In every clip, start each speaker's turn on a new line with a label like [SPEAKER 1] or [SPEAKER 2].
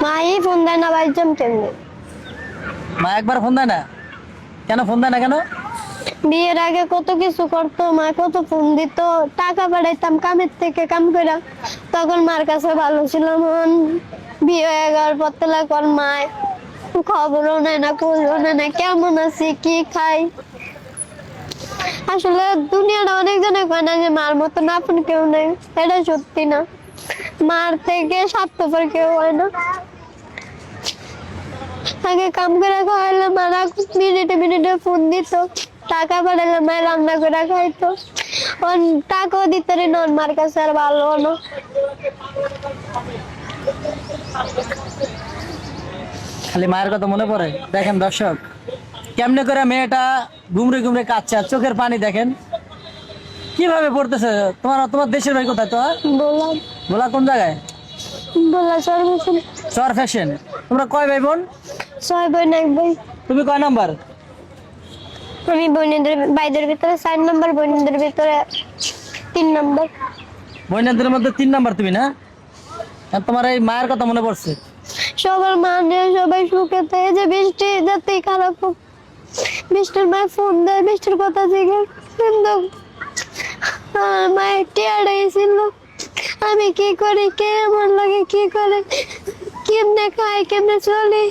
[SPEAKER 1] My phone দেয় না ভাইজান কেমনে?
[SPEAKER 2] মা একবার ফোন দেয় না কেন? ফোন দেয় না কেন?
[SPEAKER 1] বিয়ের আগে কত কিছু করতো, মা কত ফোন দিত, টাকা পাঠাইতাম কামের থেকে কাম করে, তখন মার কাছে ভালো ছিল। মন বিয়ে হয়ে যাওয়ার পর থেকে এখন মায় খবরও নেয় না, খোঁজও নেয় না, কেমন আছি কি খাই। আসলে দুনিয়াটা অনেক জনে কয় না যে মার মতন আপন কেউ নেই, এটা সত্যি না। মার থেকে স্বার্থপর কেউ হয় না। আগে কাম করে খাওয়াইলে মারা মিনিটে মিনিটে ফোন দিত, টাকা পাঠাইলে মায়ের রান্না করে খাইতো। টাকাও দিতে রে নন মার কাছে আর ভালো হলো।
[SPEAKER 2] খালি মায়ের কথা মনে পড়ে। দেখেন দর্শক, কেমনে করে মেয়েটা ঘুমরে ঘুমরে কাঁদছে, আর চোখের পানি দেখেন কিভাবে পড়তেছে। তোমার দেশের বাড়ি কোথায়? তো
[SPEAKER 1] বললাম
[SPEAKER 2] বলা কোন জায়গায়?
[SPEAKER 1] বললা সর্বশন
[SPEAKER 2] চর ফ্যাশন। তোমরা কয় ভাই বোন?
[SPEAKER 1] 6 বোন 1 ভাই।
[SPEAKER 2] তুমি কয় নাম্বার?
[SPEAKER 1] আমি বোনদের ভাইদের ভিতরে 4 নম্বর, বোনদের ভিতরে 3 নম্বর।
[SPEAKER 2] বোনদের মধ্যে 3 নাম্বার তুমি না? আর তোমার এই মায়ের কথা মনে পড়ছে।
[SPEAKER 1] সবার মানে সবাই সুখে থাকে, যে বৃষ্টি যাতেই খারাপ হোক বৃষ্টির মায়ের ফোন দেয়, বৃষ্টির কথা জিজ্ঞেস, কিন্তু আমার মায়ের টিয়ারাই ছিল। আমি কি করি, কে আমার লাগে কি করে, কেমনে খাই কেমনে চলি।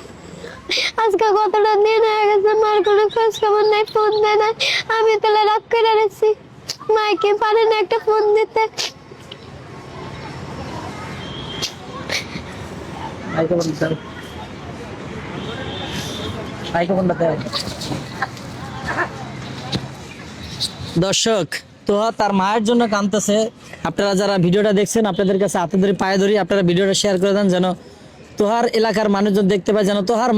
[SPEAKER 1] আজকে কতটা দিন হয়ে গেছে মার কোনো খোঁজ খবর নাই, ফোন দেয় না। আমি তাহলে রাগ করে রেখেছি, মাকে পারে না একটা ফোন দিতে।
[SPEAKER 2] দর্শক, তো তার মায়ের জন্য কাঁদতেছে। আপনারা যারা ভিডিওটা দেখছেন, আপনাদের কাছে আপনাদের পায়ে ধরি, আপনারা ভিডিওটা শেয়ার করে দেন যেন তোহার এলাকার মানুষজন দেখতে পায়, যেন তোহার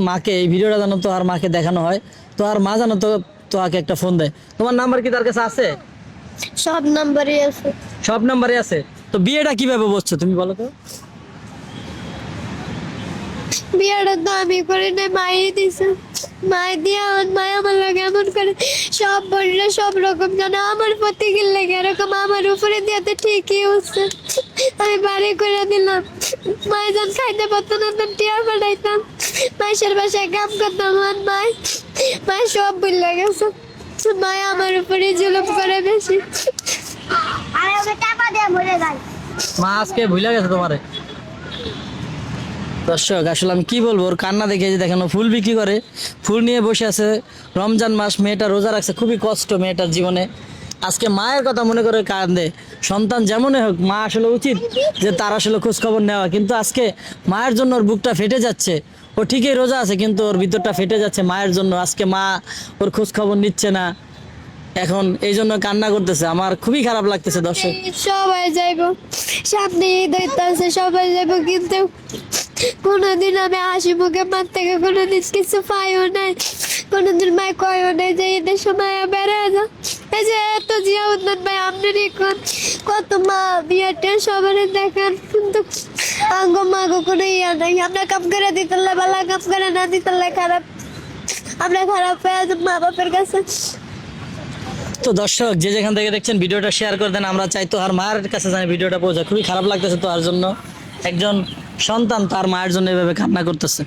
[SPEAKER 2] মাকে এই ভিডিওটা যেন তোহার মাকে দেখানো হয়। তোহার মা যেন তোহাকে একটা ফোন দেয়। তোমার নাম্বার কি তার কাছে আছে?
[SPEAKER 1] সব নাম্বারই আছে।
[SPEAKER 2] সব নাম্বারে আছে। তো বিয়েটা কিভাবে বসছো তুমি বলো তো?
[SPEAKER 1] বিয়েটা তো আমি করি না, মাই দিছে। মাই দিয়া মাই আমার লাগে এমন করে সব বললে সব রকম জানে আমার প্রতি গেলে এরকম আমার উপরে দিয়ে তো ঠিকই হচ্ছে। আমি বাড়ি করে দিলাম, মাই যখন খাইতে পারতো না তখন টিয়া পাঠাইতাম, মাইসের বাসায় কাম করতাম। মাই সব বললে গেছে, মাই আমার উপরে জুলুম করে বেশি।
[SPEAKER 2] মা আজকে ভুলে গেছে তোমারে। দর্শক, আসলে আমি কি বলবো, ওর কান্না দেখে যে দেখেন ও ফুল বিক্রি করে, ফুল নিয়ে বসে আছে। রমজান মাস, মেয়েটা রোজা রাখছে, খুবই কষ্ট মেয়েটার জীবনে। আজকে মায়ের কথা মনে করে কাঁদে। সন্তান যেমনই হোক, মা আসলে উচিত যে তার আসলে খোঁজ খবর নেওয়া, কিন্তু আজকে মায়ের জন্য ওর বুকটা ফেটে যাচ্ছে। ও ঠিকই রোজা আছে, কিন্তু ওর ভিতরটা ফেটে যাচ্ছে মায়ের জন্য। আজকে মা ওর খোঁজ খবর নিচ্ছে না, এখন এই জন্য কান্না করতেছে। আমার খুবই খারাপ লাগতেছে দর্শক।
[SPEAKER 1] সবাই যাইব, সামনে ঈদ হইতাছে, সবাই যাইব, কিন্তু কোনোদিন আমি হাসি মুখে মার থেকে কোনোদিন কিছু পাইও নাই। কোনোদিন মাই কয়ও নাই যে ঈদের সময় বেড়ে যা। এই যে এত জিয়াউদ্দিন ভাই আপনার এখন কত মা বিয়েটা সবার দেখেন, কিন্তু আঙ্গ মাগো কোনো ইয়া নাই। আমরা কাম করে দিতে ভালো, কাম করে না দিতে খারাপ। আমরা খারাপ হয়ে যাবো মা বাপের কাছে।
[SPEAKER 2] তো দর্শক, যে যেখান থেকে দেখছেন ভিডিওটা শেয়ার করে দেন। আমরা চাই তো আর মায়ের কাছে জানি ভিডিওটা পৌঁছায়। খুবই খারাপ লাগতেছে তো আর জন্য, একজন সন্তান তার মায়ের জন্য এভাবে কান্না করতেছে।